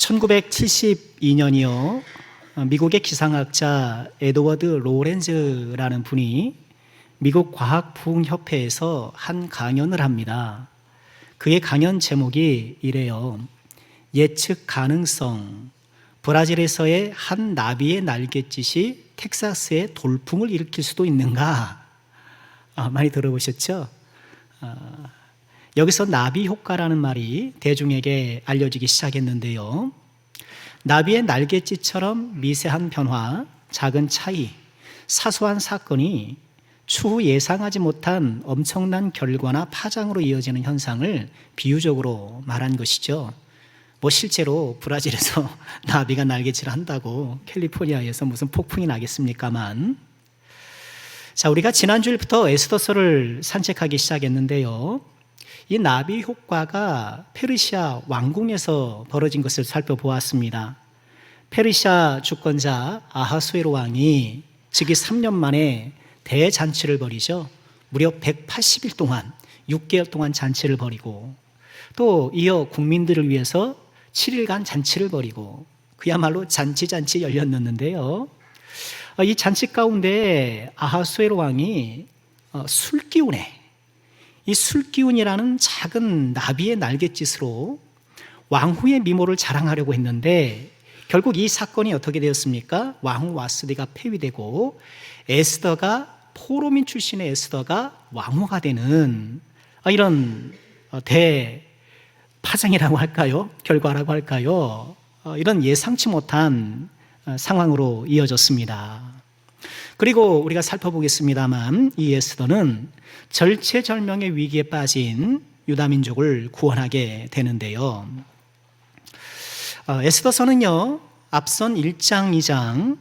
1972년이요. 미국의 기상학자 에드워드 로렌즈라는 분이 미국 과학부흥협회에서 한 강연을 합니다. 그의 강연 제목이 이래요. 예측 가능성. 브라질에서의 한 나비의 날갯짓이 텍사스의 돌풍을 일으킬 수도 있는가? 많이 들어보셨죠? 여기서 나비 효과라는 말이 대중에게 알려지기 시작했는데요. 나비의 날갯짓처럼 미세한 변화, 작은 차이, 사소한 사건이 추후 예상하지 못한 엄청난 결과나 파장으로 이어지는 현상을 비유적으로 말한 것이죠. 실제로 브라질에서 나비가 날갯짓을 한다고 캘리포니아에서 무슨 폭풍이 나겠습니까만. 자, 우리가 지난주일부터 에스더서를 산책하기 시작했는데요. 이 나비 효과가 페르시아 왕궁에서 벌어진 것을 살펴보았습니다. 페르시아 주권자 아하수에로 왕이 즉위 3년 만에 대잔치를 벌이죠. 무려 180일 동안 6개월 동안 잔치를 벌이고 또 이어 국민들을 위해서 7일간 잔치를 벌이고 그야말로 잔치 열렸는데요. 이 잔치 가운데 아하수에로 왕이 술기운에 이 술기운이라는 작은 나비의 날갯짓으로 왕후의 미모를 자랑하려고 했는데 결국 이 사건이 어떻게 되었습니까? 왕후 와스디가 폐위되고 포로민 출신의 에스더가 왕후가 되는 이런 대파장이라고 할까요? 결과라고 할까요? 이런 예상치 못한 상황으로 이어졌습니다. 그리고 우리가 살펴보겠습니다만 이 에스더는 절체절명의 위기에 빠진 유다민족을 구원하게 되는데요. 에스더서는요, 앞선 1장, 2장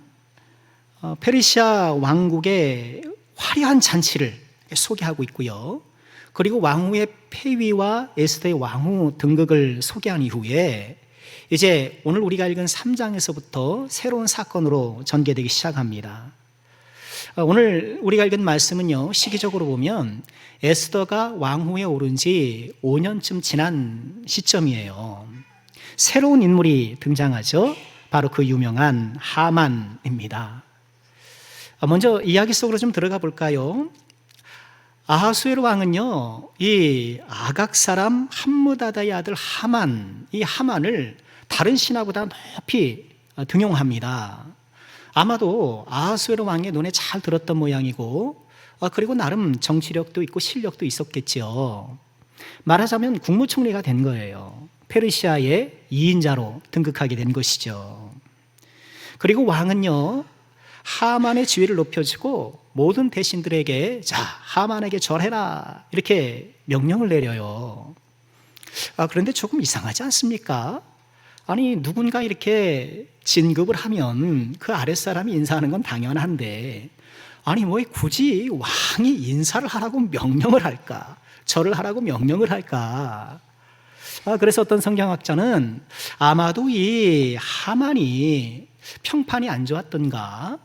페르시아 왕국의 화려한 잔치를 소개하고 있고요. 그리고 왕후의 폐위와 에스더의 왕후 등극을 소개한 이후에 이제 오늘 우리가 읽은 3장에서부터 새로운 사건으로 전개되기 시작합니다. 오늘 우리가 읽은 말씀은요, 시기적으로 보면 에스더가 왕후에 오른 지 5년쯤 지난 시점이에요. 새로운 인물이 등장하죠. 바로 그 유명한 하만입니다. 먼저 이야기 속으로 좀 들어가 볼까요? 아하수에로 왕은요, 이 아각 사람 함므다다의 아들 하만, 이 하만을 다른 신하보다 높이 등용합니다. 아마도 아하수에로 왕의 눈에 잘 들었던 모양이고 그리고 나름 정치력도 있고 실력도 있었겠죠. 말하자면 국무총리가 된 거예요. 페르시아의 2인자로 등극하게 된 것이죠. 그리고 왕은요, 하만의 지위를 높여주고 모든 대신들에게 자, 하만에게 절해라 이렇게 명령을 내려요. 그런데 조금 이상하지 않습니까? 아니, 누군가 이렇게 진급을 하면 그 아랫사람이 인사하는 건 당연한데 아니 뭐 굳이 왕이 인사를 하라고 명령을 할까? 절을 하라고 명령을 할까? 그래서 어떤 성경학자는 아마도 이 하만이 평판이 안 좋았던가,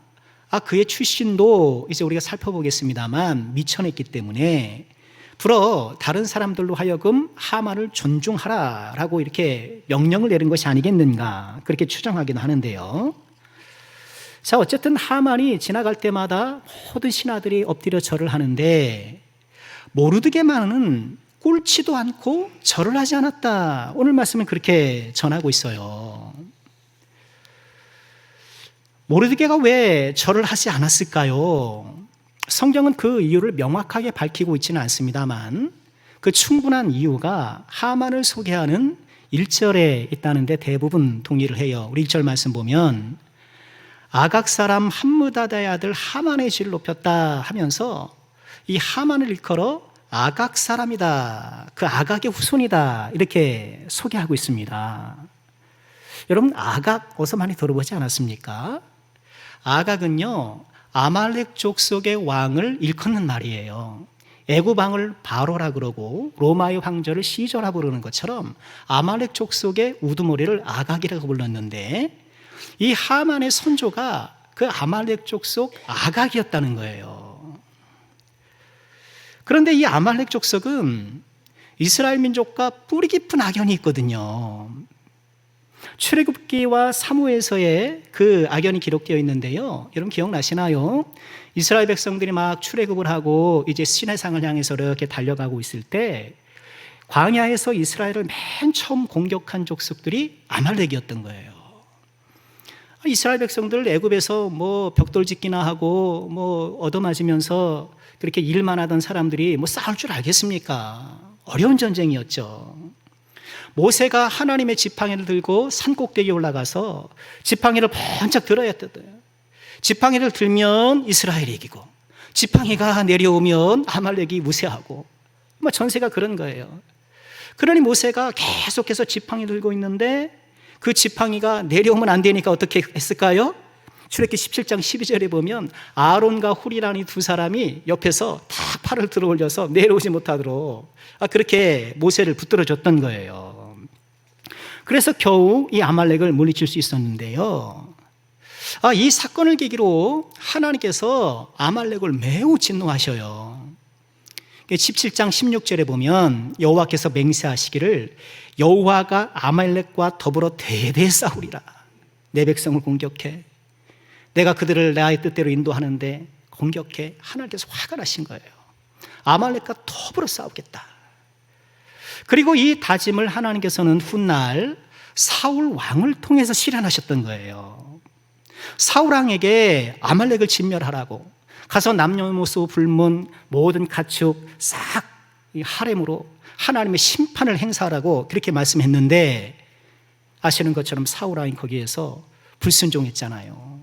그의 출신도 이제 우리가 살펴보겠습니다만 미천했기 때문에 불어 다른 사람들로 하여금 하만을 존중하라라고 이렇게 명령을 내린 것이 아니겠는가, 그렇게 추정하기도 하는데요. 자, 어쨌든 하만이 지나갈 때마다 모든 신하들이 엎드려 절을 하는데 모르드게만은 꿇지도 않고 절을 하지 않았다. 오늘 말씀은 그렇게 전하고 있어요. 모르드게가 왜 절을 하지 않았을까요? 성경은 그 이유를 명확하게 밝히고 있지는 않습니다만 그 충분한 이유가 하만을 소개하는 1절에 있다는데 대부분 동의를 해요. 우리 1절 말씀 보면 아각 사람 함므다다의 아들 하만의 지위를 높였다 하면서 이 하만을 일컬어 아각 사람이다, 그 아각의 후손이다 이렇게 소개하고 있습니다. 여러분, 아각 어서 많이 들어보지 않았습니까? 아각은요, 아말렉 족속의 왕을 일컫는 말이에요. 애굽 왕을 바로라 그러고 로마의 황제를 시저라 부르는 것처럼 아말렉 족속의 우두머리를 아각이라고 불렀는데 이 하만의 선조가 그 아말렉 족속 아각이었다는 거예요. 그런데 이 아말렉 족속은 이스라엘 민족과 뿌리 깊은 악연이 있거든요. 출애굽기와 사무엘서에 그 악연이 기록되어 있는데요. 여러분 기억나시나요? 이스라엘 백성들이 막 출애굽을 하고 이제 시내산을 향해서 이렇게 달려가고 있을 때 광야에서 이스라엘을 맨 처음 공격한 족속들이 아말렉이었던 거예요. 이스라엘 백성들 애굽에서 뭐 벽돌 짓기나 하고 뭐 얻어맞으면서 그렇게 일만 하던 사람들이 뭐 싸울 줄 알겠습니까? 어려운 전쟁이었죠. 모세가 하나님의 지팡이를 들고 산 꼭대기에 올라가서 지팡이를 번쩍 들어야 했거든요. 지팡이를 들면 이스라엘이 이기고 지팡이가 내려오면 아말렉이 무세하고 뭐 전세가 그런 거예요. 그러니 모세가 계속해서 지팡이 들고 있는데 그 지팡이가 내려오면 안 되니까 어떻게 했을까요? 출애굽기 17장 12절에 보면 아론과 훌이라는 두 사람이 옆에서 다 팔을 들어 올려서 내려오지 못하도록 그렇게 모세를 붙들어 줬던 거예요. 그래서 겨우 이 아말렉을 물리칠 수 있었는데요. 이 사건을 계기로 하나님께서 아말렉을 매우 진노하셔요. 17장 16절에 보면 여호와께서 맹세하시기를 여호와가 아말렉과 더불어 대대 싸우리라. 내 백성을 공격해. 내가 그들을 나의 뜻대로 인도하는데 공격해. 하나님께서 화가 나신 거예요. 아말렉과 더불어 싸우겠다. 그리고 이 다짐을 하나님께서는 훗날 사울 왕을 통해서 실현하셨던 거예요. 사울 왕에게 아말렉을 진멸하라고 가서 남녀노소 불문 모든 가축 싹 하렘으로 하나님의 심판을 행사하라고 그렇게 말씀했는데 아시는 것처럼 사울 왕이 거기에서 불순종했잖아요.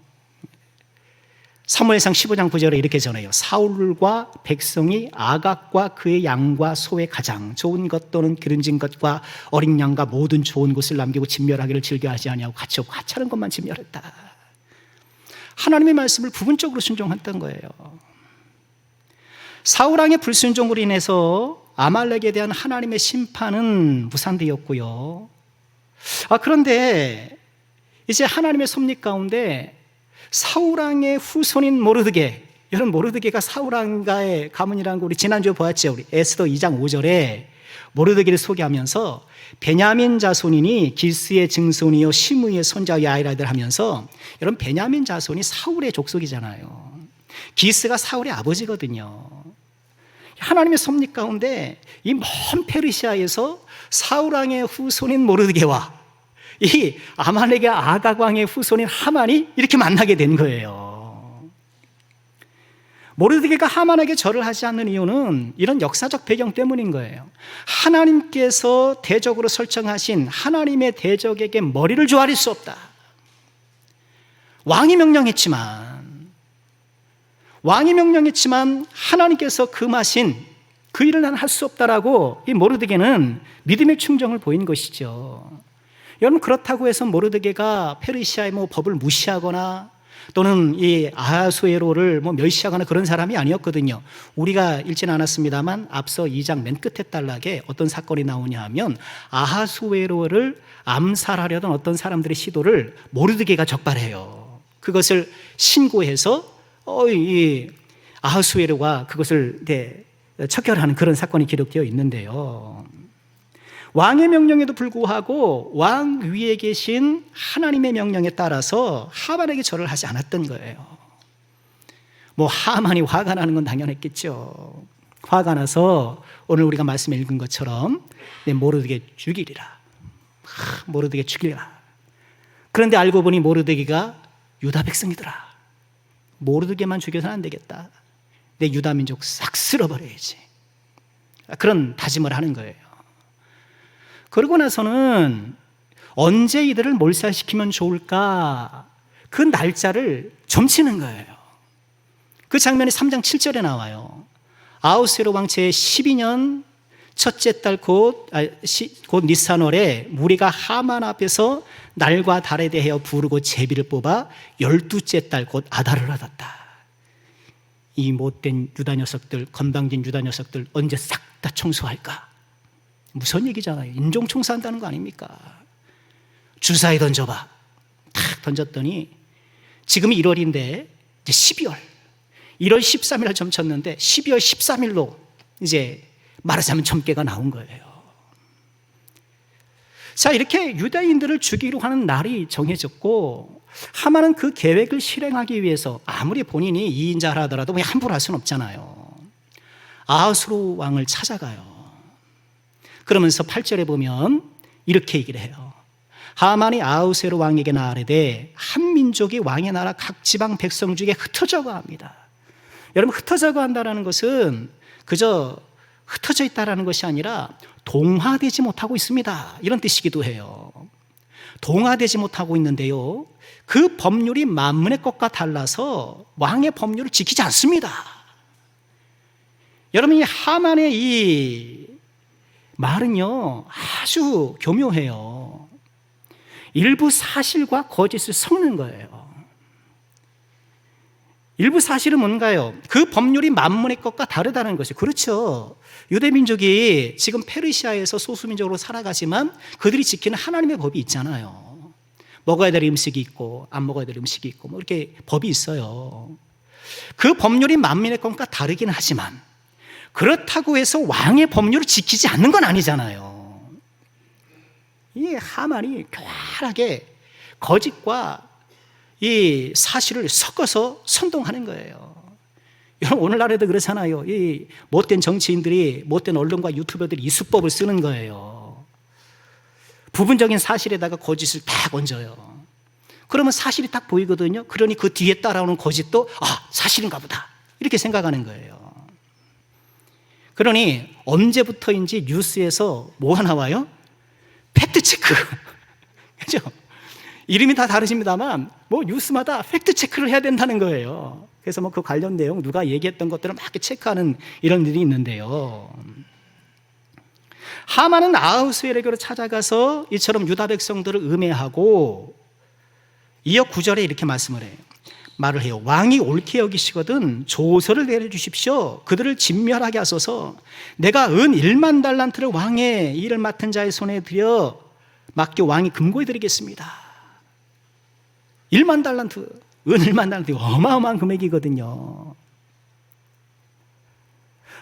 사무엘상 15장 9절에 이렇게 전해요. 사울과 백성이 아각과 그의 양과 소의 가장 좋은 것 또는 기름진 것과 어린 양과 모든 좋은 것을 남기고 진멸하기를 즐겨하지 아니하고 같이 없고 하찮은 것만 진멸했다. 하나님의 말씀을 부분적으로 순종했던 거예요. 사울 왕의 불순종으로 인해서 아말렉에 대한 하나님의 심판은 무산되었고요. 그런데 이제 하나님의 섭리 가운데 사울 왕의 후손인 모르드게, 여러분 모르드게가 사울 왕과의 가문이라는 거 우리 지난주에 보았죠. 우리 에스더 2장 5절에 모르드게를 소개하면서 베냐민 자손이니 기스의 증손이요 시므이의 손자의 아이라들 하면서 여러분 베냐민 자손이 사울의 족속이잖아요. 기스가 사울의 아버지거든요. 하나님의 섭리 가운데 이 먼 페르시아에서 사울 왕의 후손인 모르드게와 이 아말렉의 아각 왕의 후손인 하만이 이렇게 만나게 된 거예요. 모르드게가 하만에게 절을 하지 않는 이유는 이런 역사적 배경 때문인 거예요. 하나님께서 대적으로 설정하신 하나님의 대적에게 머리를 조아릴 수 없다. 왕이 명령했지만 하나님께서 금하신 그 일을 난 할 수 없다라고 이 모르드게는 믿음의 충정을 보인 것이죠. 여러분 그렇다고 해서 모르드게가 페르시아의 법을 무시하거나 또는 이 아하수에로를 멸시하거나 그런 사람이 아니었거든요. 우리가 읽지는 않았습니다만 앞서 2장 맨 끝에 단락에 어떤 사건이 나오냐 하면 아하수에로를 암살하려던 어떤 사람들의 시도를 모르드게가 적발해요. 그것을 신고해서 이 아하수에로가 그것을 척결하는 그런 사건이 기록되어 있는데요. 왕의 명령에도 불구하고 왕 위에 계신 하나님의 명령에 따라서 하만에게 절을 하지 않았던 거예요. 하만이 화가 나는 건 당연했겠죠. 화가 나서 오늘 우리가 말씀에 읽은 것처럼 모르드게 죽이리라. 모르드게 죽이리라. 그런데 알고 보니 모르드게가 유다 백성이더라. 모르드게만 죽여서는 안 되겠다. 내 유다 민족 싹 쓸어버려야지. 그런 다짐을 하는 거예요. 그러고 나서는 언제 이들을 몰살시키면 좋을까? 그 날짜를 점치는 거예요. 그 장면이 3장 7절에 나와요. 아하수에로 왕 제12년 첫째 달 곧 니산월에 무리가 하만 앞에서 날과 달에 대하여 부르고 제비를 뽑아 12째 달 곧 아달을 얻었다. 이 못된 유다 녀석들, 건방진 유다 녀석들 언제 싹 다 청소할까? 무슨 얘기잖아요. 인종 청소한다는 거 아닙니까? 주사위 던져봐. 탁 던졌더니 지금이 1월인데 이제 12월 13일을 점쳤는데 12월 13일로 이제 말하자면 점괘가 나온 거예요. 자, 이렇게 유대인들을 죽이기로 하는 날이 정해졌고, 하만은 그 계획을 실행하기 위해서 아무리 본인이 이인자라 하더라도 함부로 할 수는 없잖아요. 아하수로 왕을 찾아가요. 그러면서 8절에 보면 이렇게 얘기를 해요. 하만이 아하수에로 왕에게 나아르되 한 민족이 왕의 나라 각 지방 백성 중에 흩어져 가합니다. 여러분, 흩어져 간다는 것은 그저 흩어져 있다는 것이 아니라 동화되지 못하고 있습니다, 이런 뜻이기도 해요. 동화되지 못하고 있는데요, 그 법률이 만문의 것과 달라서 왕의 법률을 지키지 않습니다. 여러분, 이 하만의 이 말은요 아주 교묘해요. 일부 사실과 거짓을 섞는 거예요. 일부 사실은 뭔가요? 그 법률이 만문의 것과 다르다는 것이, 그렇죠. 유대민족이 지금 페르시아에서 소수민족으로 살아가지만 그들이 지키는 하나님의 법이 있잖아요. 먹어야 될 음식이 있고 안 먹어야 될 음식이 있고 뭐 이렇게 법이 있어요. 그 법률이 만민의 것과 다르긴 하지만 그렇다고 해서 왕의 법률을 지키지 않는 건 아니잖아요. 이 하만이 교활하게 거짓과 이 사실을 섞어서 선동하는 거예요. 여러분, 오늘날에도 그렇잖아요. 이 못된 정치인들이, 못된 언론과 유튜버들이 이 수법을 쓰는 거예요. 부분적인 사실에다가 거짓을 딱 얹어요. 그러면 사실이 딱 보이거든요. 그러니 그 뒤에 따라오는 거짓도 사실인가 보다, 이렇게 생각하는 거예요. 그러니 언제부터인지 뉴스에서 뭐가 나와요? 팩트체크. 그죠? 이름이 다 다르십니다만 뭐 뉴스마다 팩트체크를 해야 된다는 거예요. 그래서 뭐 그 관련 내용 누가 얘기했던 것들을 막 체크하는 이런 일이 있는데요. 하만은 아하수에게로 찾아가서 이처럼 유다 백성들을 음해하고 이어 9절에 이렇게 말을 해요. 왕이 옳게 여기시거든 조서를 내려주십시오. 그들을 진멸하게 하소서. 내가 은 1만 달란트를 왕의 일을 맡은 자의 손에 들여 맡겨 왕이 금고에 드리겠습니다. 1만 달란트, 은 1만 달란트, 어마어마한 금액이거든요.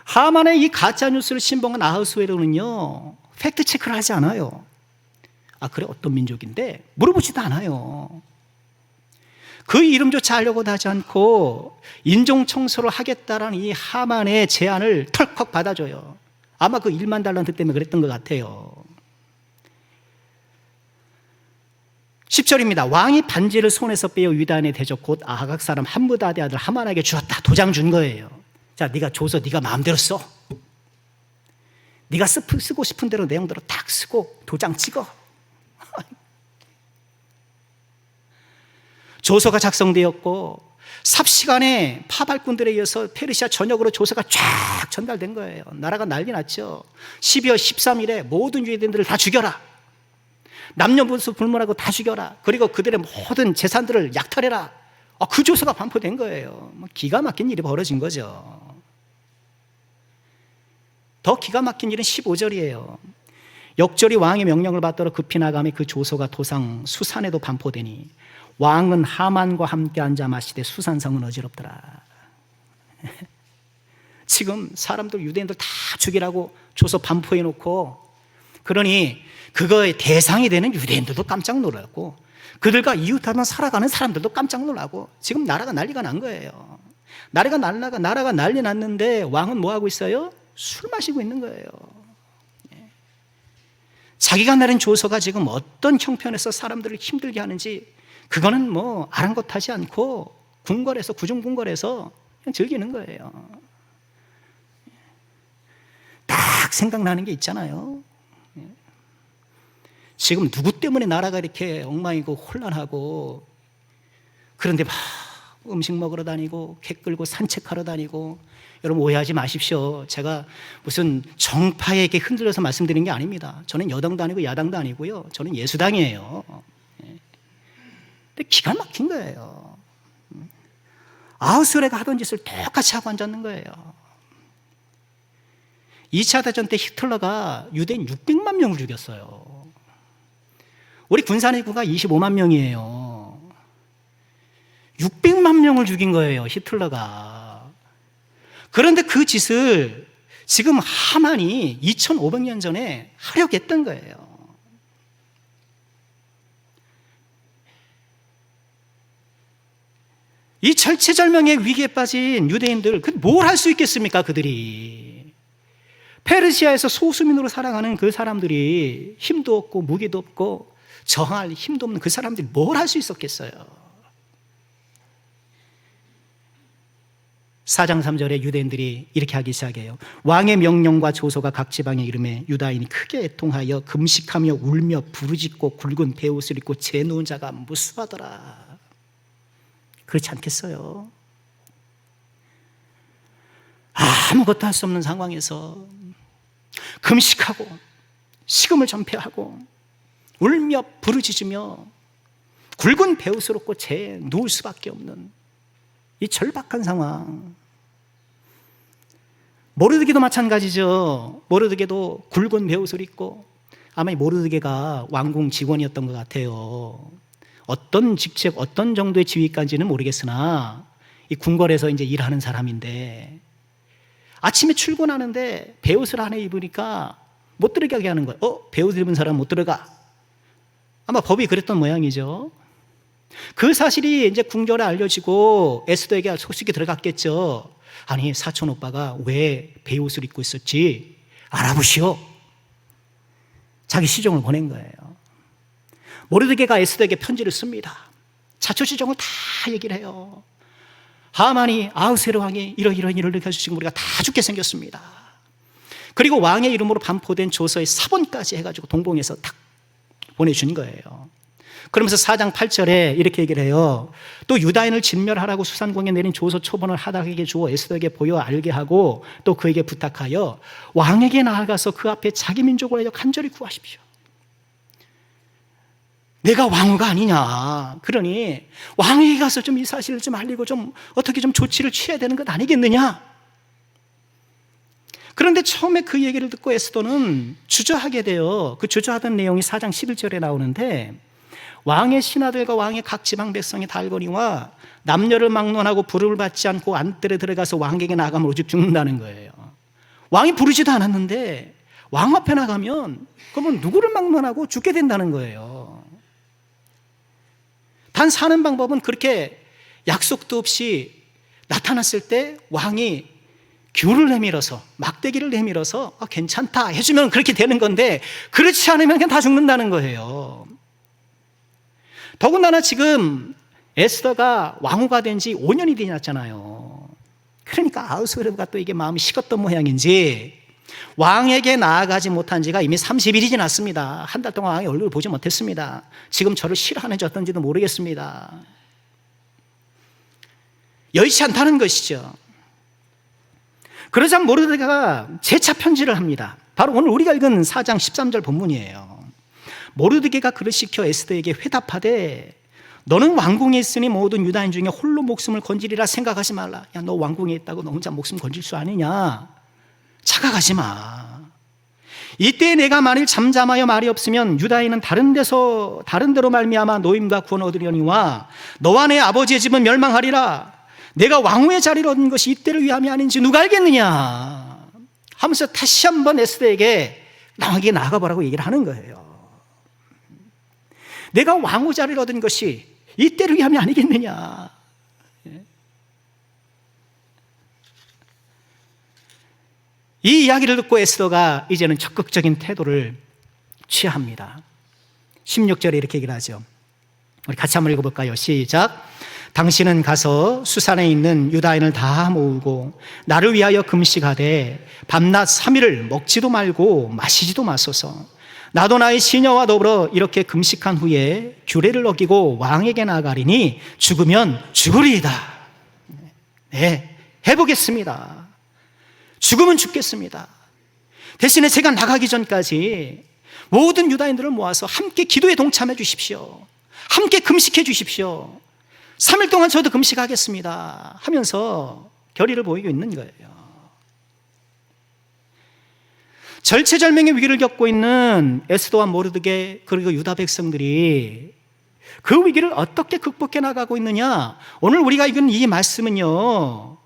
하만의 이 가짜뉴스를 신봉한 아하수에로는요 팩트체크를 하지 않아요. 그래, 어떤 민족인데? 물어보지도 않아요. 그 이름조차 하려고도 하지 않고 인종청소를 하겠다라는 이 하만의 제안을 털컥 받아줘요. 아마 그 1만 달란트 때문에 그랬던 것 같아요. 10절입니다. 왕이 반지를 손에서 빼어 유다인의 대적 곧 아각 사람 함므다의 아들 하만에게 주었다. 도장 준 거예요. 자, 네가 줘서 네가 마음대로 써. 네가 쓰고 싶은 대로 내용대로 딱 쓰고 도장 찍어. 조서가 작성되었고 삽시간에 파발꾼들에 의해서 페르시아 전역으로 조서가 쫙 전달된 거예요. 나라가 난리 났죠. 12월 13일에 모든 유대인들을 다 죽여라. 남녀노소 불문하고 다 죽여라. 그리고 그들의 모든 재산들을 약탈해라. 그 조서가 반포된 거예요. 기가 막힌 일이 벌어진 거죠. 더 기가 막힌 일은 15절이에요. 역절이 왕의 명령을 받들어 급히 나가며 그 조서가 도상 수산에도 반포되니 왕은 하만과 함께 앉아 마시되 수산성은 어지럽더라. 지금 사람들, 유대인들 다 죽이라고 조서 반포해 놓고, 그러니 그거의 대상이 되는 유대인들도 깜짝 놀랐고 그들과 이웃하며 살아가는 사람들도 깜짝 놀라고 지금 나라가 난리가 난 거예요. 나라가 난리 났는데 왕은 뭐 하고 있어요? 술 마시고 있는 거예요. 자기가 내린 조서가 지금 어떤 형편에서 사람들을 힘들게 하는지 그거는 뭐 아랑곳하지 않고 궁궐에서, 구중궁궐에서 그냥 즐기는 거예요. 딱 생각나는 게 있잖아요. 지금 누구 때문에 나라가 이렇게 엉망이고 혼란하고, 그런데 막 음식 먹으러 다니고 개 끌고 산책하러 다니고. 여러분 오해하지 마십시오. 제가 무슨 정파에게 흔들려서 말씀드리는 게 아닙니다. 저는 여당도 아니고 야당도 아니고요. 저는 예수당이에요. 근데 기가 막힌 거예요. 아하수에가 하던 짓을 똑같이 하고 앉았는 거예요. 2차 대전 때 히틀러가 유대인 600만 명을 죽였어요. 우리 군사내구가 25만 명이에요. 600만 명을 죽인 거예요, 히틀러가. 그런데 그 짓을 지금 하만이 2500년 전에 하려고 했던 거예요. 이 절체절명의 위기에 빠진 유대인들, 뭘 할 수 있겠습니까? 그들이 페르시아에서 소수민으로 살아가는 그 사람들이 힘도 없고 무기도 없고 저항할 힘도 없는 그 사람들이 뭘 할 수 있었겠어요? 4장 3절에 유대인들이 이렇게 하기 시작해요. 왕의 명령과 조서가 각 지방에 이름에 유다인이 크게 애통하여 금식하며 울며 부르짖고 굵은 베옷을 입고 재 누운 자가 무수하더라. 그렇지 않겠어요? 아무것도 할 수 없는 상황에서 금식하고 식음을 전폐하고 울며 부르짖으며 굵은 베옷을 입고 재 누울 수밖에 없는 이 절박한 상황. 모르드게도 마찬가지죠. 모르드게도 굵은 베옷을 입고, 아마 모르드게가 왕궁 직원이었던 것 같아요. 어떤 직책, 어떤 정도의 지위까지는 모르겠으나 이 궁궐에서 이제 일하는 사람인데 아침에 출근하는데 베옷을 하나 입으니까 못 들어가게 하는 거예요. 베옷을 입은 사람 못 들어가. 아마 법이 그랬던 모양이죠. 그 사실이 이제 궁궐에 알려지고 에스더에게 소식이 들어갔겠죠. 아니, 사촌 오빠가 왜 베옷을 입고 있었지 알아보시오. 자기 시종을 보낸 거예요. 모르드게가 에스더에게 편지를 씁니다. 자초지종을 다 얘기를 해요. 하만이 아흐스웨로 왕이 이러이러한 일을 일으켜주시고 우리가 다 죽게 생겼습니다. 그리고 왕의 이름으로 반포된 조서의 사본까지 해가지고 동봉해서 탁 보내준 거예요. 그러면서 4장 8절에 이렇게 얘기를 해요. 또 유다인을 진멸하라고 수산공에 내린 조서 초본을 하닥에게 주어 에스더에게 보여 알게 하고 또 그에게 부탁하여 왕에게 나아가서 그 앞에 자기 민족을 하여 간절히 구하십시오. 내가 왕후가 아니냐. 그러니 왕에게 가서 좀 이 사실을 좀 알리고 좀 어떻게 좀 조치를 취해야 되는 것 아니겠느냐. 그런데 처음에 그 얘기를 듣고 에스더는 주저하게 돼요. 그 주저하던 내용이 4장 11절에 나오는데 왕의 신하들과 왕의 각 지방 백성이 달거니와 남녀를 막론하고 부름을 받지 않고 안뜰에 들어가서 왕에게 나가면 오직 죽는다는 거예요. 왕이 부르지도 않았는데 왕 앞에 나가면 그러면 누구를 막론하고 죽게 된다는 거예요. 단 사는 방법은 그렇게 약속도 없이 나타났을 때 왕이 귤을 내밀어서 막대기를 내밀어서 괜찮다 해주면 그렇게 되는 건데 그렇지 않으면 그냥 다 죽는다는 거예요. 더군다나 지금 에스더가 왕후가 된 지 5년이 지났잖아요. 그러니까 아흐스웨로가 또 이게 마음이 식었던 모양인지 왕에게 나아가지 못한 지가 이미 30일이 지났습니다. 한 달 동안 왕의 얼굴을 보지 못했습니다. 지금 저를 싫어하는지 어떤지도 모르겠습니다. 여의치 않다는 것이죠. 그러자 모르드게가 재차 편지를 합니다. 바로 오늘 우리가 읽은 4장 13절 본문이에요. 모르드게가 글을 시켜 에스더에게 회답하되 너는 왕궁에 있으니 모든 유다인 중에 홀로 목숨을 건지리라 생각하지 말라. 야, 너 왕궁에 있다고 너 혼자 목숨 건질 수 아니냐. 착각하지 마. 이때 내가 만일 잠잠하여 말이 없으면 유다인은 다른 데로 말미암아 노임과 구원 얻으려니와 너와 내 아버지의 집은 멸망하리라. 내가 왕후의 자리를 얻은 것이 이때를 위함이 아닌지 누가 알겠느냐 하면서 다시 한번 에스더에게 나에게 나가보라고 얘기를 하는 거예요. 내가 왕후 자리를 얻은 것이 이때를 위함이 아니겠느냐. 이 이야기를 듣고 에스더가 이제는 적극적인 태도를 취합니다. 16절에 이렇게 얘기를 하죠. 우리 같이 한번 읽어볼까요? 시작. 당신은 가서 수산에 있는 유다인을 다 모으고 나를 위하여 금식하되 밤낮 3일을 먹지도 말고 마시지도 마소서. 나도 나의 시녀와 더불어 이렇게 금식한 후에 규례를 어기고 왕에게 나아가리니 죽으면 죽으리이다. 네, 해보겠습니다. 죽으면 죽겠습니다. 대신에 제가 나가기 전까지 모든 유다인들을 모아서 함께 기도에 동참해 주십시오. 함께 금식해 주십시오. 3일 동안 저도 금식하겠습니다 하면서 결의를 보이고 있는 거예요. 절체절명의 위기를 겪고 있는 에스더와 모르드게 그리고 유다 백성들이 그 위기를 어떻게 극복해 나가고 있느냐. 오늘 우리가 읽은 이 말씀은요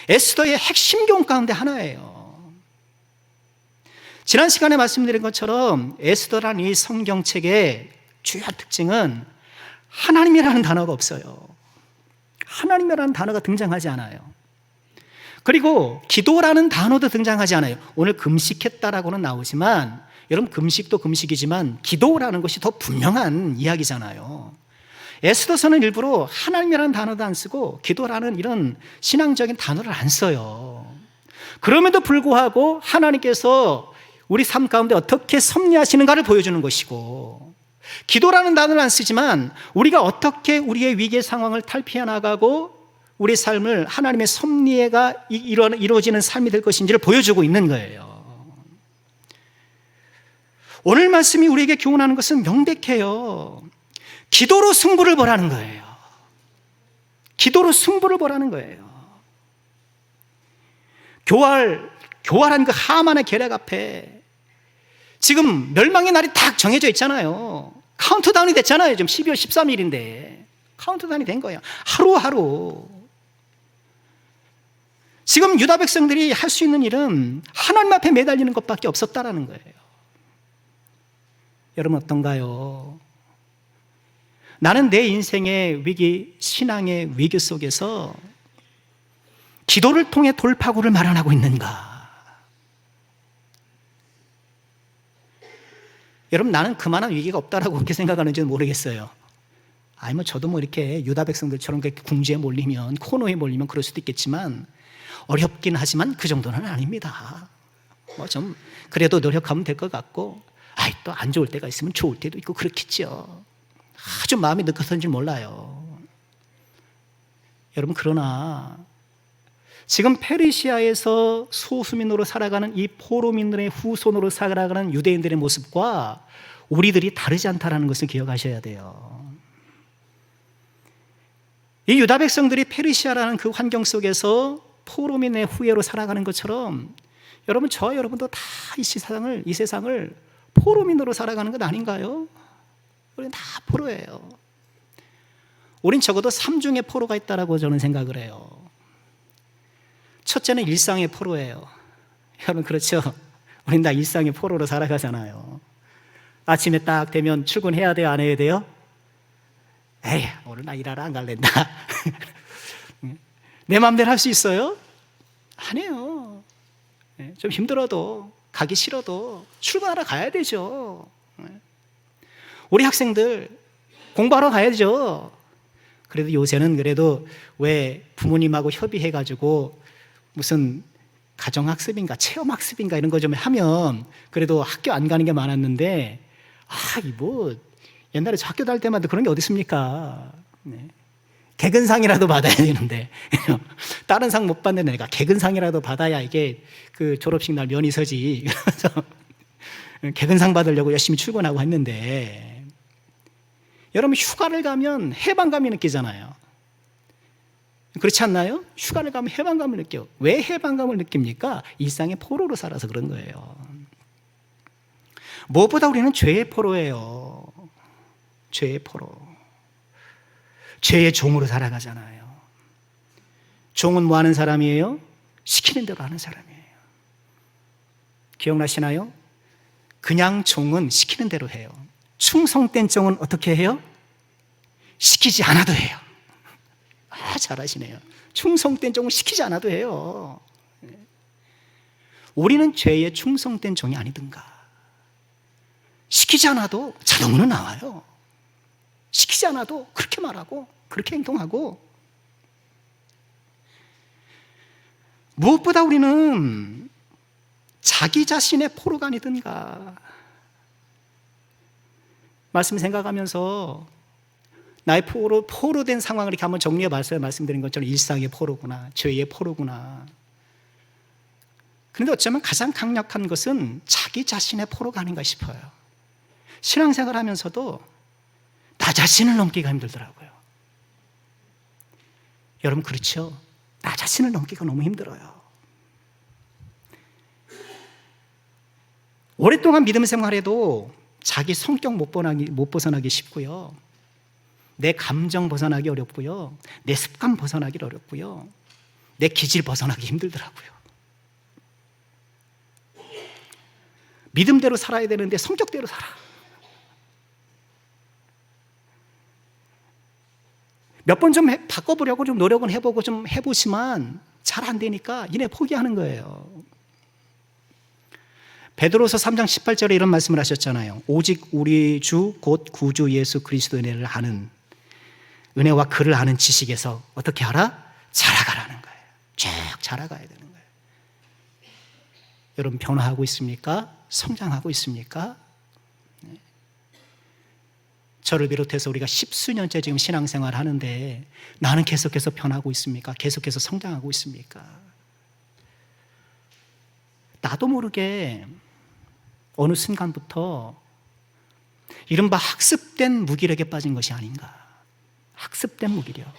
에스더의 핵심 교훈 가운데 하나예요. 지난 시간에 말씀드린 것처럼 에스더라는 이 성경책의 주요 특징은 하나님이라는 단어가 없어요. 하나님이라는 단어가 등장하지 않아요. 그리고 기도라는 단어도 등장하지 않아요. 오늘 금식했다라고는 나오지만 여러분, 금식도 금식이지만 기도라는 것이 더 분명한 이야기잖아요. 에스더서는 일부러 하나님이라는 단어도 안 쓰고 기도라는 이런 신앙적인 단어를 안 써요. 그럼에도 불구하고 하나님께서 우리 삶 가운데 어떻게 섭리하시는가를 보여주는 것이고, 기도라는 단어를 안 쓰지만 우리가 어떻게 우리의 위기의 상황을 탈피해 나가고 우리 삶을 하나님의 섭리가 이루어지는 삶이 될 것인지를 보여주고 있는 거예요. 오늘 말씀이 우리에게 교훈하는 것은 명백해요. 기도로 승부를 보라는 거예요. 기도로 승부를 보라는 거예요. 교활한 그 하만의 계략 앞에 지금 멸망의 날이 딱 정해져 있잖아요. 카운트다운이 됐잖아요. 지금 12월 13일인데 카운트다운이 된 거예요. 하루하루. 지금 유다 백성들이 할 수 있는 일은 하나님 앞에 매달리는 것밖에 없었다라는 거예요. 여러분 어떤가요? 나는 내 인생의 위기, 신앙의 위기 속에서 기도를 통해 돌파구를 마련하고 있는가? 여러분, 나는 그만한 위기가 없다라고 그렇게 생각하는지는 모르겠어요. 아니 뭐 저도 뭐 이렇게 유다 백성들처럼 그렇게 궁지에 몰리면, 코너에 몰리면 그럴 수도 있겠지만 어렵긴 하지만 그 정도는 아닙니다. 뭐 좀 그래도 노력하면 될 것 같고, 또 안 좋을 때가 있으면 좋을 때도 있고 그렇겠죠. 아주 마음이 느껴서인지 몰라요. 여러분, 그러나 지금 페르시아에서 소수민으로 살아가는 이 포로민들의 후손으로 살아가는 유대인들의 모습과 우리들이 다르지 않다는 것을 기억하셔야 돼요. 이 유다 백성들이 페르시아라는 그 환경 속에서 포로민의 후예로 살아가는 것처럼 여러분, 저와 여러분도 다 이 세상을 포로민으로 살아가는 것 아닌가요? 우리는 다 포로예요. 우린 적어도 3중의 포로가 있다라고 저는 생각을 해요. 첫째는 일상의 포로예요. 여러분 그렇죠? 우린 다 일상의 포로로 살아가잖아요. 아침에 딱 되면 출근해야 돼요? 안 해야 돼요? 에이, 오늘 나 일하러 안 갈랜다. 내 마음대로 할 수 있어요? 안 해요. 좀 힘들어도, 가기 싫어도 출근하러 가야 되죠. 우리 학생들 공부하러 가야죠. 그래도 요새는 그래도 왜 부모님하고 협의해가지고 무슨 가정학습인가 체험학습인가 이런 거 좀 하면 그래도 학교 안 가는 게 많았는데, 뭐 옛날에 저 학교 다닐 때마다 그런 게 어디 있습니까? 개근상이라도 받아야 되는데 다른 상 못 받는 애가 개근상이라도 받아야 이게 그 졸업식 날 면이 서지. 그래서 개근상 받으려고 열심히 출근하고 했는데, 여러분 휴가를 가면 해방감이 느끼잖아요. 그렇지 않나요? 휴가를 가면 해방감을 느껴요. 왜 해방감을 느낍니까? 일상의 포로로 살아서 그런 거예요. 무엇보다 우리는 죄의 포로예요. 죄의 포로. 죄의 종으로 살아가잖아요. 종은 뭐 하는 사람이에요? 시키는 대로 하는 사람이에요. 기억나시나요? 그냥 종은 시키는 대로 해요. 충성된 종은 어떻게 해요? 시키지 않아도 해요. 잘하시네요. 충성된 종은 시키지 않아도 해요. 우리는 죄의 충성된 종이 아니든가. 시키지 않아도 자동으로 나와요. 시키지 않아도 그렇게 말하고 그렇게 행동하고. 무엇보다 우리는 자기 자신의 포로가 아니든가. 말씀 생각하면서 나의 포로된 상황을 이렇게 한번 정리해 봤어요. 말씀드린 것처럼 일상의 포로구나, 죄의 포로구나. 그런데 어쩌면 가장 강력한 것은 자기 자신의 포로가 아닌가 싶어요. 신앙생활 하면서도 나 자신을 넘기가 힘들더라고요. 여러분 그렇죠? 나 자신을 넘기가 너무 힘들어요. 오랫동안 믿음 생활해도 자기 성격 못 벗어나기 쉽고요. 내 감정 벗어나기 어렵고요. 내 습관 벗어나기 어렵고요. 내 기질 벗어나기 힘들더라고요. 믿음대로 살아야 되는데 성격대로 살아. 몇 번 좀 바꿔보려고 좀 노력은 해보고 좀 해보지만 잘 안 되니까 이내 포기하는 거예요. 베드로서 3장 18절에 이런 말씀을 하셨잖아요. 오직 우리 주 곧 구주 예수 그리스도의 은혜를 아는, 은혜와 그를 아는 지식에서 어떻게 하라? 자라가라는 거예요. 쭉 자라가야 되는 거예요. 여러분 변화하고 있습니까? 성장하고 있습니까? 네. 저를 비롯해서 우리가 10수년째 지금 신앙생활 하는데 나는 계속해서 변하고 있습니까? 계속해서 성장하고 있습니까? 나도 모르게 어느 순간부터 이른바 학습된 무기력에 빠진 것이 아닌가. 학습된 무기력.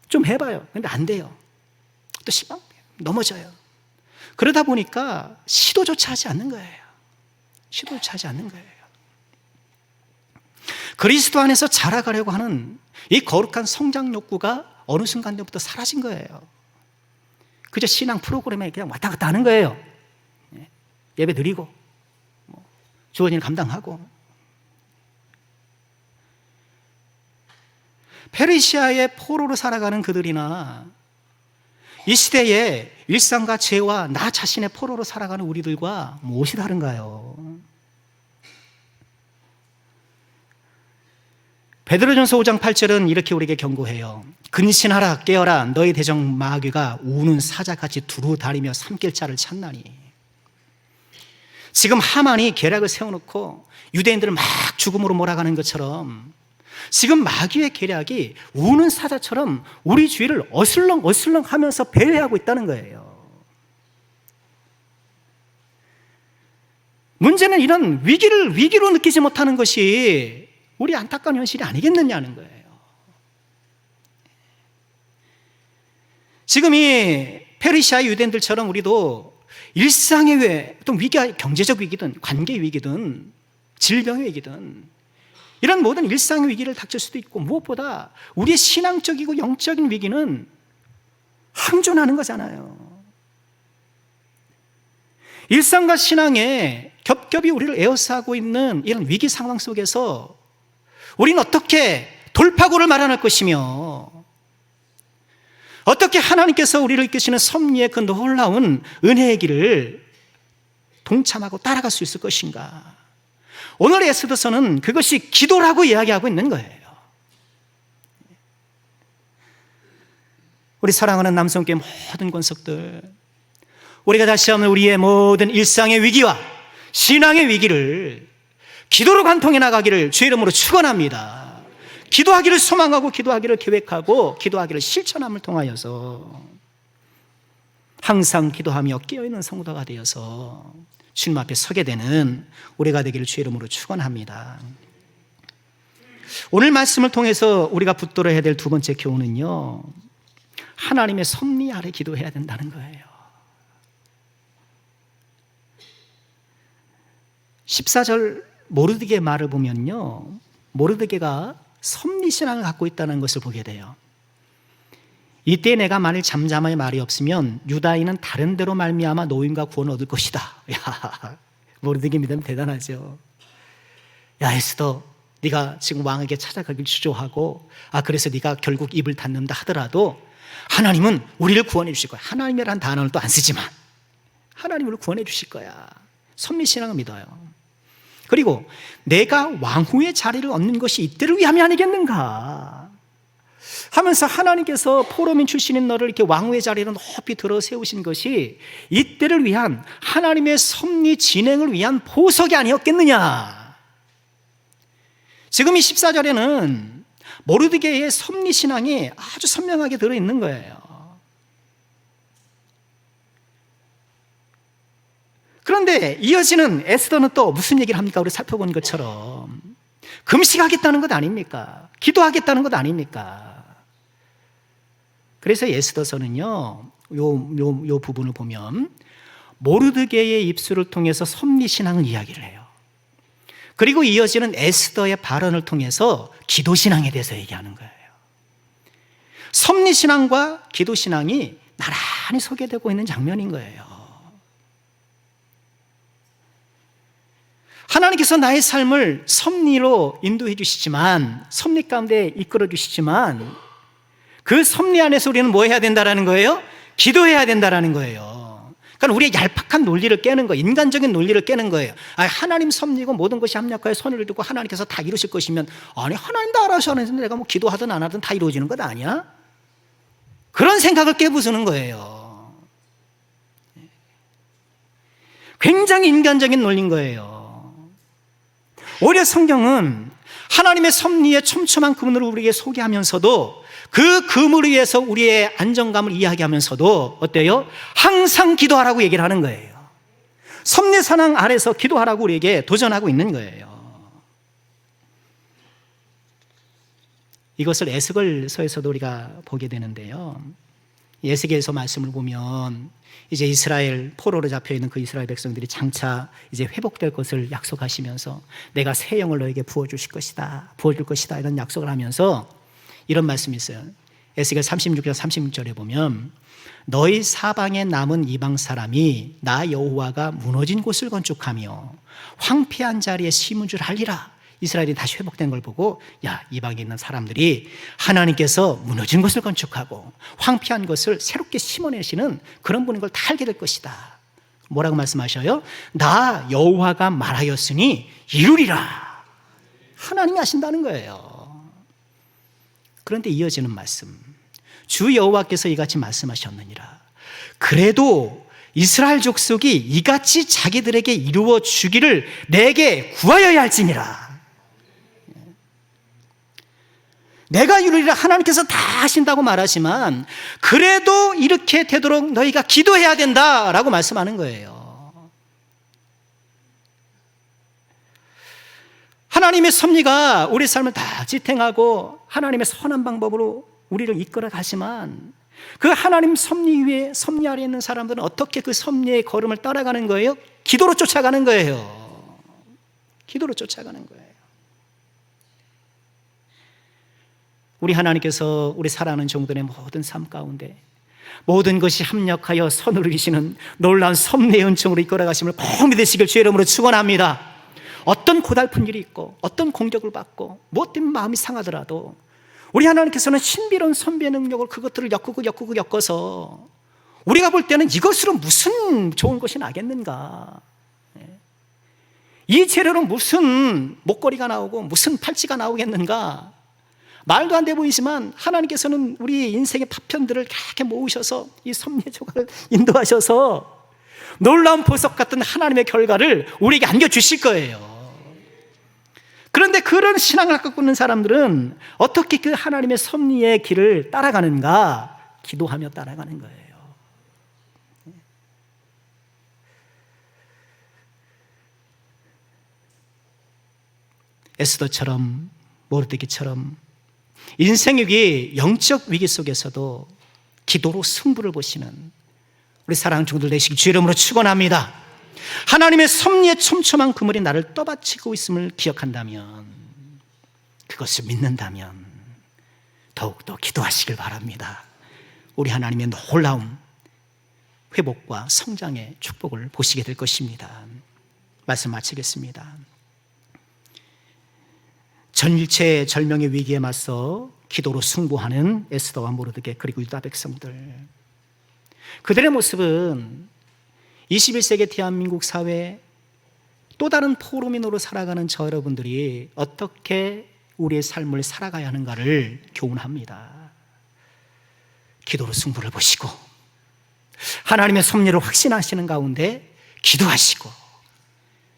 좀 해봐요. 근데 안 돼요. 또 넘어져요. 그러다 보니까 시도조차 하지 않는 거예요. 시도조차 하지 않는 거예요. 그리스도 안에서 자라가려고 하는 이 거룩한 성장 욕구가 어느 순간부터 사라진 거예요. 그저 신앙 프로그램에 그냥 왔다 갔다 하는 거예요. 예배 드리고 주어진 일 감당하고. 페르시아의 포로로 살아가는 그들이나 이 시대의 일상과 죄와 나 자신의 포로로 살아가는 우리들과 무엇이 다른가요? 베드로전서 5장 8절은 이렇게 우리에게 경고해요. 근신하라 깨어라 너희 대적 마귀가 우는 사자같이 두루 다니며 삼킬 자를 찾나니. 지금 하만이 계략을 세워놓고 유대인들을 막 죽음으로 몰아가는 것처럼 지금 마귀의 계략이 우는 사자처럼 우리 주위를 어슬렁 하면서 배회하고 있다는 거예요. 문제는 이런 위기를 위기로 느끼지 못하는 것이 우리 안타까운 현실이 아니겠느냐는 거예요. 지금 이 페르시아 유대인들처럼 우리도 일상의 외 어떤 위기가 경제적 위기든 관계 위기든 질병의 위기든 이런 모든 일상의 위기를 닥칠 수도 있고 무엇보다 우리의 신앙적이고 영적인 위기는 항존하는 거잖아요. 일상과 신앙에 겹겹이 우리를 에워싸고 있는 이런 위기 상황 속에서 우리는 어떻게 돌파구를 마련할 것이며 어떻게 하나님께서 우리를 이끄시는 섭리의 그 놀라운 은혜의 길을 동참하고 따라갈 수 있을 것인가. 오늘 에스더서는 그것이 기도라고 이야기하고 있는 거예요. 우리 사랑하는 남성교회 모든 권속들, 우리가 다시 한번 우리의 모든 일상의 위기와 신앙의 위기를 기도로 관통해 나가기를 주의 이름으로 축원합니다. 기도하기를 소망하고 기도하기를 계획하고 기도하기를 실천함을 통하여서 항상 기도하며 깨어있는 성도가 되어서 주님 앞에 서게 되는 우리가 되기를 주의 이름으로 축원합니다. 오늘 말씀을 통해서 우리가 붙들어야 될 두 번째 교훈은요, 하나님의 섭리 아래 기도해야 된다는 거예요. 14절 모르드게의 말을 보면요, 모르드게가 섭리신앙을 갖고 있다는 것을 보게 돼요. 이때 내가 만일 잠잠하여 말이 없으면 유다인은 다른 데로 말미암아 노임과 구원을 얻을 것이다. 야, 모르드게 믿음 대단하죠. 야 에스더, 네가 지금 왕에게 찾아가길 주저하고 그래서 네가 결국 입을 닫는다 하더라도 하나님은 우리를 구원해 주실 거야. 하나님이라는 단어를 또 안 쓰지만 하나님 우리를 구원해 주실 거야. 섭리신앙을 믿어요. 그리고 내가 왕후의 자리를 얻는 것이 이때를 위함이 아니겠는가 하면서 하나님께서 포로민 출신인 너를 이렇게 왕후의 자리로 높이 들어 세우신 것이 이때를 위한 하나님의 섭리 진행을 위한 보석이 아니었겠느냐. 지금 이 14절에는 모르드게의 섭리 신앙이 아주 선명하게 들어있는 거예요. 그런데 이어지는 에스더는 또 무슨 얘기를 합니까? 우리 살펴본 것처럼 금식하겠다는 것 아닙니까? 기도하겠다는 것 아닙니까? 그래서 에스더서는요, 요 부분을 보면 모르드게의 입술을 통해서 섭리신앙을 이야기를 해요. 그리고 이어지는 에스더의 발언을 통해서 기도신앙에 대해서 얘기하는 거예요. 섭리신앙과 기도신앙이 나란히 소개되고 있는 장면인 거예요. 하나님께서 나의 삶을 섭리로 인도해 주시지만, 섭리 가운데 이끌어 주시지만, 그 섭리 안에서 우리는 뭐 해야 된다라는 거예요? 기도해야 된다라는 거예요. 그러니까 우리의 얄팍한 논리를 깨는 거예요. 인간적인 논리를 깨는 거예요. 하나님 섭리고 모든 것이 합력하여 선을 두고 하나님께서 다 이루실 것이면, 아니 하나님 다 알아서 하는데 내가 뭐 기도하든 안 하든 다 이루어지는 것 아니야? 그런 생각을 깨부수는 거예요. 굉장히 인간적인 논리인 거예요. 오히려 성경은 하나님의 섭리의 촘촘한 그물을 우리에게 소개하면서도 그 그물을 위해서 우리의 안정감을 이야기하면서도 어때요? 항상 기도하라고 얘기를 하는 거예요. 섭리 사랑 아래서 기도하라고 우리에게 도전하고 있는 거예요. 이것을 에스겔서에서도 우리가 보게 되는데요. 에스겔서 말씀을 보면 이제 이스라엘 포로로 잡혀 있는 그 이스라엘 백성들이 장차 이제 회복될 것을 약속하시면서 내가 새 영을 너에게 부어줄 것이다 이런 약속을 하면서 이런 말씀이 있어요. 에스겔 36장 36절에 보면 너희 사방에 남은 이방 사람이 나 여호와가 무너진 곳을 건축하며 황폐한 자리에 심은 줄 알리라. 이스라엘이 다시 회복된 걸 보고 야, 이방에 있는 사람들이 하나님께서 무너진 것을 건축하고 황폐한 것을 새롭게 심어내시는 그런 분인 걸 다 알게 될 것이다. 뭐라고 말씀하셔요? 나 여호와가 말하였으니 이루리라. 하나님이 하신다는 거예요. 그런데 이어지는 말씀, 주 여호와께서 이같이 말씀하셨느니라. 그래도 이스라엘 족속이 이같이 자기들에게 이루어 주기를 내게 구하여야 할지니라. 내가 이루리라 하나님께서 다 하신다고 말하지만 그래도 이렇게 되도록 너희가 기도해야 된다라고 말씀하는 거예요. 하나님의 섭리가 우리 삶을 다 지탱하고 하나님의 선한 방법으로 우리를 이끌어 가지만 그 하나님 섭리 아래 있는 사람들은 어떻게 그 섭리의 걸음을 따라가는 거예요? 기도로 쫓아가는 거예요. 기도로 쫓아가는 거예요. 우리 하나님께서 우리 살아가는 종들의 모든 삶 가운데 모든 것이 합력하여 선을 이루시는 놀라운 섭리의 은총으로 이끌어가심을 꼭 믿으시길 주의 이름으로 축원합니다. 어떤 고달픈 일이 있고 어떤 공격을 받고 무엇 때문에 마음이 상하더라도 우리 하나님께서는 신비로운 선비의 능력을 그것들을 엮어서 우리가 볼 때는 이것으로 무슨 좋은 것이 나겠는가, 이 재료로 무슨 목걸이가 나오고 무슨 팔찌가 나오겠는가, 말도 안 돼 보이지만 하나님께서는 우리 인생의 파편들을 이렇게 모으셔서 이 섭리의 조각을 인도하셔서 놀라운 보석 같은 하나님의 결과를 우리에게 안겨주실 거예요. 그런데 그런 신앙을 갖고 있는 사람들은 어떻게 그 하나님의 섭리의 길을 따라가는가? 기도하며 따라가는 거예요. 에스더처럼 모르드기처럼 인생 위기, 영적 위기 속에서도 기도로 승부를 보시는 우리 사랑하는 종들 되시길 주의 이름으로 축원합니다. 하나님의 섭리의 촘촘한 그물이 나를 떠받치고 있음을 기억한다면, 그것을 믿는다면 더욱더 기도하시길 바랍니다. 우리 하나님의 놀라운 회복과 성장의 축복을 보시게 될 것입니다. 말씀 마치겠습니다. 전일체 절명의 위기에 맞서 기도로 승부하는 에스더와 모르드게 그리고 유다 백성들, 그들의 모습은 21세기 대한민국 사회 또 다른 포로민으로 살아가는 저 여러분들이 어떻게 우리의 삶을 살아가야 하는가를 교훈합니다. 기도로 승부를 보시고 하나님의 섭리를 확신하시는 가운데 기도하시고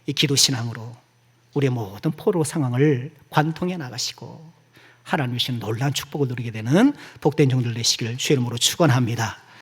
이 기도 신앙으로 우리의 모든 포로 상황을 관통해 나가시고 하나님 주신 놀라운 축복을 누리게 되는 복된 종들 되시길 주의 이름으로 축원합니다.